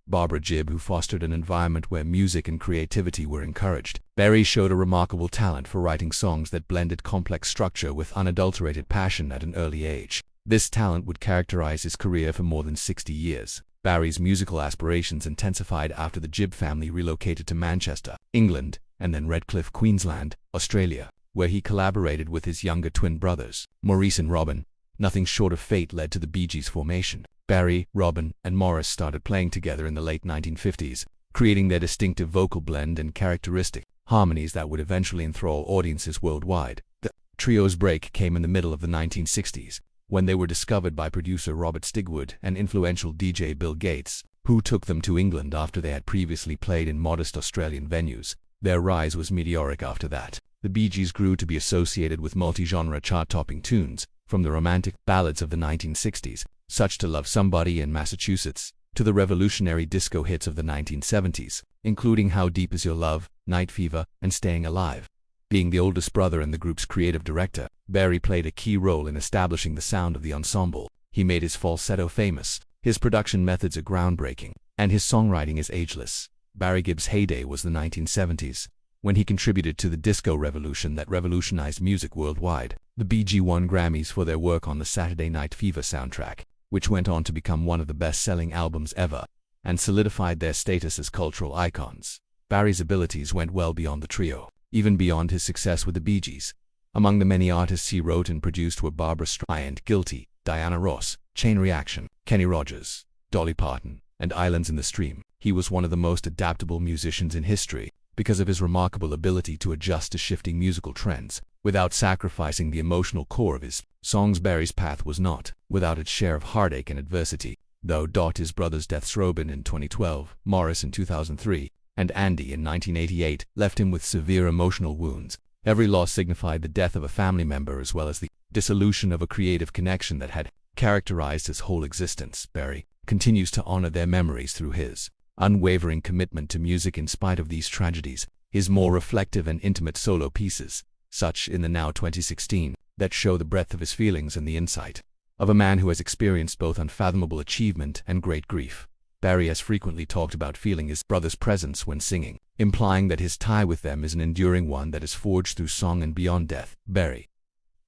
Barry Gibb, who fostered an environment where music and creativity were encouraged. Barry showed a remarkable talent for writing songs that blended complex structure with unadulterated passion at an early age. This talent would characterize his career for more than 60 years. Barry's musical aspirations intensified after the Gibb family relocated to Manchester, England, and then Redcliffe, Queensland, Australia, where he collaborated with his younger twin brothers, Maurice and Robin. Nothing short of fate led to the Bee Gees' formation. Barry, Robin, and Maurice started playing together in the late 1950s, creating their distinctive vocal blend and characteristic harmonies that would eventually enthrall audiences worldwide. The trio's break came in the middle of the 1960s, when they were discovered by producer Robert Stigwood and influential DJ Bill Gates, who took them to England after they had previously played in modest Australian venues. Their rise was meteoric after that. The Bee Gees grew to be associated with multi-genre chart-topping tunes, from the romantic ballads of the 1960s, such to Love Somebody in Massachusetts, to the revolutionary disco hits of the 1970s, including How Deep Is Your Love, Night Fever, and Staying Alive. Being the oldest brother and the group's creative director, Barry played a key role in establishing the sound of the ensemble. He made his falsetto famous, his production methods are groundbreaking, and his songwriting is ageless. Barry Gibb's heyday was the 1970s, when he contributed to the disco revolution that revolutionized music worldwide. The Bee Gees won Grammys for their work on the Saturday Night Fever soundtrack, which went on to become one of the best-selling albums ever, and solidified their status as cultural icons. Barry's abilities went well beyond the trio, even beyond his success with the Bee Gees. Among the many artists he wrote and produced were Barbra Streisand, Guilty, Diana Ross, Chain Reaction, Kenny Rogers, Dolly Parton, and Islands in the Stream. He was one of the most adaptable musicians in history because of his remarkable ability to adjust to shifting musical trends without sacrificing the emotional core of his songs. Barry's path was not without its share of heartache and adversity, though. His brothers' deaths, Robin in 2012, Maurice in 2003, and Andy in 1988, left him with severe emotional wounds. Every loss signified the death of a family member as well as the dissolution of a creative connection that had characterized his whole existence. Barry continues to honor their memories through his unwavering commitment to music in spite of these tragedies. His more reflective and intimate solo pieces, such in the Now 2016, that show the breadth of his feelings and the insight of a man who has experienced both unfathomable achievement and great grief. Barry has frequently talked about feeling his brother's presence when singing, implying that his tie with them is an enduring one that is forged through song and beyond death. Barry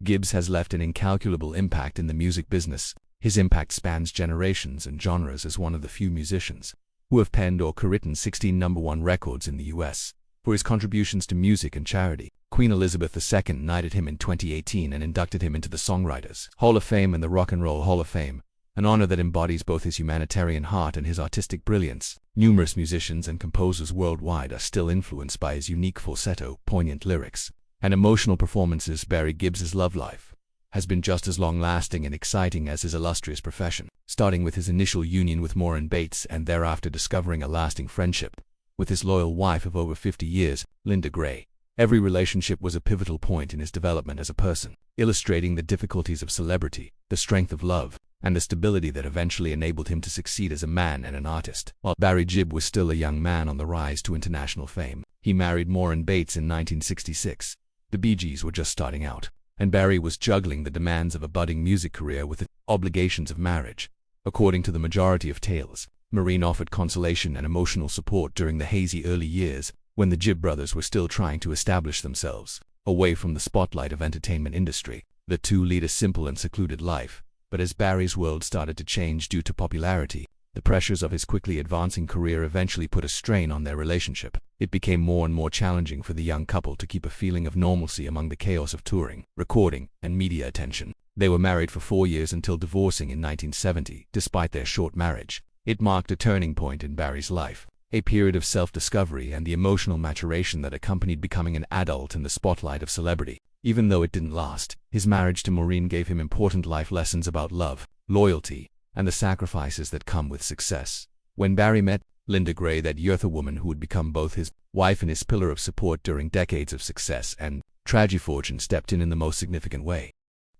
Gibb has left an incalculable impact in the music business. His impact spans generations and genres as one of the few musicians who have penned or co-written 16 #1 records in the U.S. For his contributions to music and charity, Queen Elizabeth II knighted him in 2018 and inducted him into the Songwriters Hall of Fame and the Rock and Roll Hall of Fame, an honor that embodies both his humanitarian heart and his artistic brilliance. Numerous musicians and composers worldwide are still influenced by his unique falsetto, poignant lyrics, and emotional performances. Barry Gibb's love life has been just as long-lasting and exciting as his illustrious profession, starting with his initial union with Maureen Bates and thereafter discovering a lasting friendship with his loyal wife of over 50 years, Linda Gray. Every relationship was a pivotal point in his development as a person, illustrating the difficulties of celebrity, the strength of love, and the stability that eventually enabled him to succeed as a man and an artist. While Barry Gibb was still a young man on the rise to international fame, he married Maureen Bates in 1966. The Bee Gees were just starting out, and Barry was juggling the demands of a budding music career with the obligations of marriage. According to the majority of tales, Maureen offered consolation and emotional support during the hazy early years when the Gibb brothers were still trying to establish themselves away from the spotlight of entertainment industry. The two lead a simple and secluded life, but as Barry's world started to change due to popularity, the pressures of his quickly advancing career eventually put a strain on their relationship. It became more and more challenging for the young couple to keep a feeling of normalcy among the chaos of touring, recording, and media attention. They were married for 4 years until divorcing in 1970. Despite their short marriage, it marked a turning point in Barry's life, a period of self-discovery and the emotional maturation that accompanied becoming an adult in the spotlight of celebrity. Even though it didn't last, his marriage to Maureen gave him important life lessons about love, loyalty, and the sacrifices that come with success. When Barry met Linda Gray, that youthful woman who would become both his wife and his pillar of support during decades of success and tragedy, fortune stepped in the most significant way.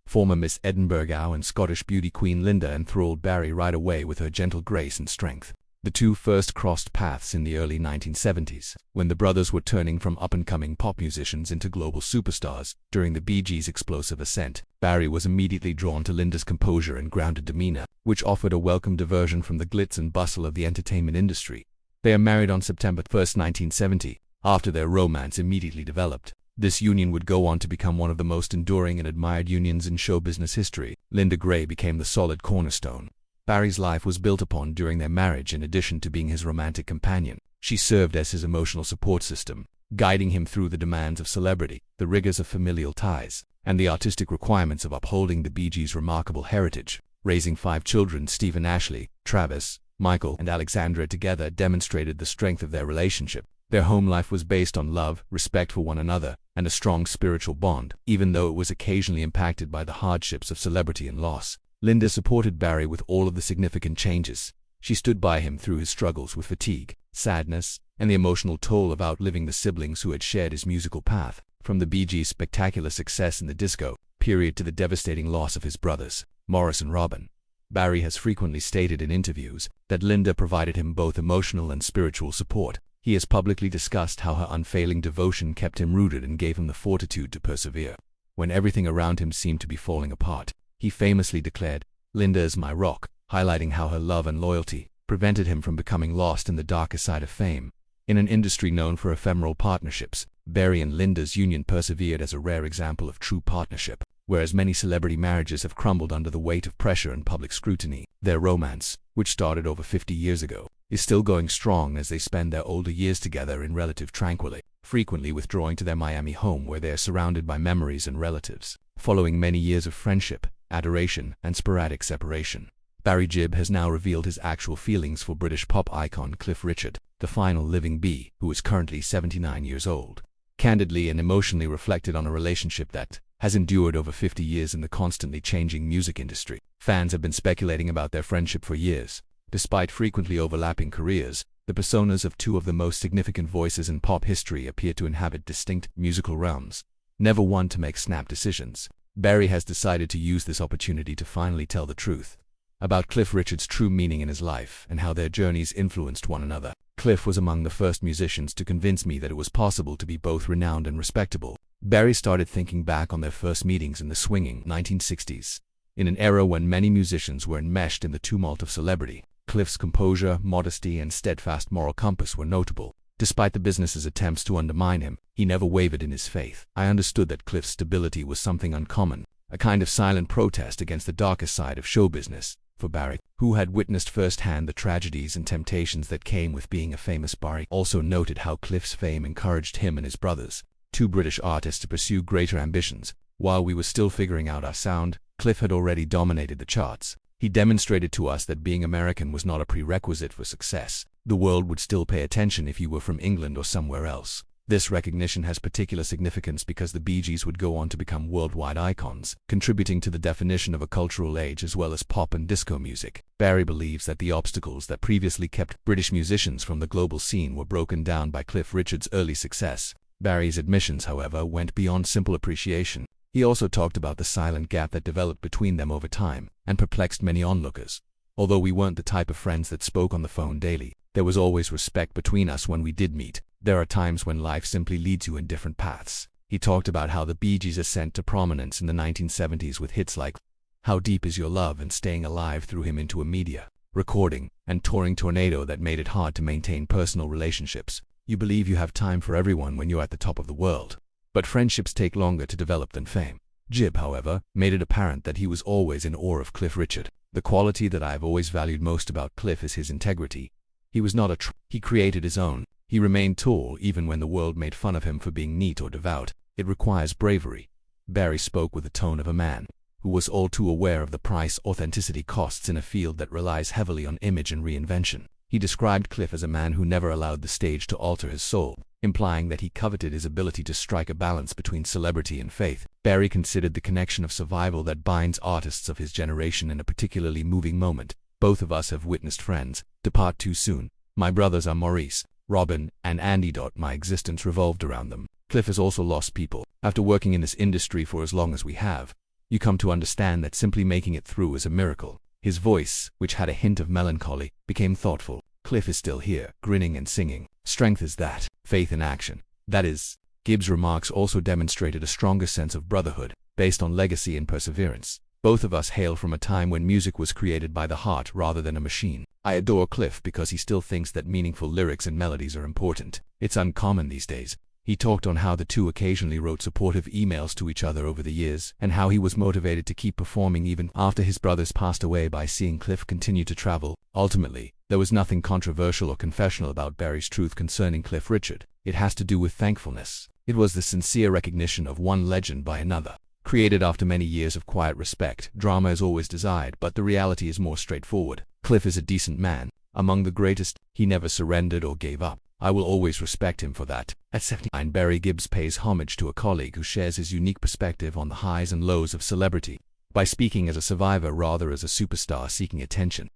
Former Miss Edinburgh and Scottish beauty Queen Linda enthralled Barry right away with her gentle grace and strength. The two first crossed paths in the early 1970s, when the brothers were turning from up-and-coming pop musicians into global superstars. During the Bee Gees' explosive ascent, Barry was immediately drawn to Linda's composure and grounded demeanor, which offered a welcome diversion from the glitz and bustle of the entertainment industry. They are married on September 1, 1970, after their romance immediately developed. This union would go on to become one of the most enduring and admired unions in show business history. Linda Gray became the solid cornerstone Barry's life was built upon during their marriage. In addition to being his romantic companion, she served as his emotional support system, guiding him through the demands of celebrity, the rigors of familial ties, and the artistic requirements of upholding the Bee Gees' remarkable heritage. Raising 5 children, Stephen, Ashley, Travis, Michael, and Alexandra together demonstrated the strength of their relationship. Their home life was based on love, respect for one another, and a strong spiritual bond, even though it was occasionally impacted by the hardships of celebrity and loss. Linda supported Barry with all of the significant changes. She stood by him through his struggles with fatigue, sadness, and the emotional toll of outliving the siblings who had shared his musical path. From the Bee Gees' spectacular success in the disco period to the devastating loss of his brothers, Morris and Robin, Barry has frequently stated in interviews that Linda provided him both emotional and spiritual support. He has publicly discussed how her unfailing devotion kept him rooted and gave him the fortitude to persevere. When everything around him seemed to be falling apart, he famously declared, "Linda is my rock," highlighting how her love and loyalty prevented him from becoming lost in the darker side of fame. In an industry known for ephemeral partnerships, Barry and Linda's union persevered as a rare example of true partnership. Whereas many celebrity marriages have crumbled under the weight of pressure and public scrutiny, their romance, which started over 50 years ago, is still going strong as they spend their older years together in relative tranquility, frequently withdrawing to their Miami home where they are surrounded by memories and relatives. Following many years of friendship, adoration, and sporadic separation, Barry Gibb has now revealed his actual feelings for British pop icon Cliff Richard, the final living Bee, who is currently 79 years old. Candidly and emotionally reflected on a relationship that has endured over 50 years in the constantly changing music industry. Fans have been speculating about their friendship for years. Despite frequently overlapping careers, the personas of two of the most significant voices in pop history appear to inhabit distinct musical realms. Never one to make snap decisions, Barry has decided to use this opportunity to finally tell the truth about Cliff Richard's true meaning in his life and how their journeys influenced one another. Cliff was among the first musicians to convince me that it was possible to be both renowned and respectable. Barry started thinking back on their first meetings in the swinging 1960s. In an era when many musicians were enmeshed in the tumult of celebrity, Cliff's composure, modesty, and steadfast moral compass were notable. Despite the business's attempts to undermine him, he never wavered in his faith. I understood that Cliff's stability was something uncommon, a kind of silent protest against the darker side of show business. For Barry, who had witnessed firsthand the tragedies and temptations that came with being a famous Barry, also noted how Cliff's fame encouraged him and his brothers, two British artists, to pursue greater ambitions. While we were still figuring out our sound, Cliff had already dominated the charts. He demonstrated to us that being American was not a prerequisite for success. The world would still pay attention if you were from England or somewhere else. This recognition has particular significance because the Bee Gees would go on to become worldwide icons, contributing to the definition of a cultural age as well as pop and disco music. Barry believes that the obstacles that previously kept British musicians from the global scene were broken down by Cliff Richard's early success. Barry's admissions, however, went beyond simple appreciation. He also talked about the silent gap that developed between them over time and perplexed many onlookers. Although we weren't the type of friends that spoke on the phone daily, there was always respect between us when we did meet. There are times when life simply leads you in different paths. He talked about how the Bee Gees' ascent to prominence in the 1970s with hits like How Deep Is Your Love and Staying Alive threw him into a media, recording, and touring tornado that made it hard to maintain personal relationships. You believe you have time for everyone when you're at the top of the world, but friendships take longer to develop than fame. Gibb, however, made it apparent that he was always in awe of Cliff Richard. The quality that I have always valued most about Cliff is his integrity. He was not he created his own. He remained tall even when the world made fun of him for being neat or devout. It requires bravery. Barry spoke with the tone of a man who was all too aware of the price authenticity costs in a field that relies heavily on image and reinvention. He described Cliff as a man who never allowed the stage to alter his soul, implying that he coveted his ability to strike a balance between celebrity and faith. Barry considered the connection of survival that binds artists of his generation in a particularly moving moment. Both of us have witnessed friends depart too soon. My brothers are Maurice, Robin, and Andy. My existence revolved around them. Cliff has also lost people. After working in this industry for as long as we have, you come to understand that simply making it through is a miracle. His voice, which had a hint of melancholy, became thoughtful. Cliff is still here, grinning and singing. Strength is that. Faith in action. That is. Gibb's remarks also demonstrated a stronger sense of brotherhood, based on legacy and perseverance. Both of us hail from a time when music was created by the heart rather than a machine. I adore Cliff because he still thinks that meaningful lyrics and melodies are important. It's uncommon these days. He talked on how the two occasionally wrote supportive emails to each other over the years, and how he was motivated to keep performing even after his brothers passed away by seeing Cliff continue to travel. Ultimately, there was nothing controversial or confessional about Barry's truth concerning Cliff Richard. It has to do with thankfulness. It was the sincere recognition of one legend by another. Created after many years of quiet respect, drama is always desired, but the reality is more straightforward. Cliff is a decent man, among the greatest. He never surrendered or gave up. I will always respect him for that. At 79, Barry Gibb pays homage to a colleague who shares his unique perspective on the highs and lows of celebrity. By speaking as a survivor rather as a superstar seeking attention,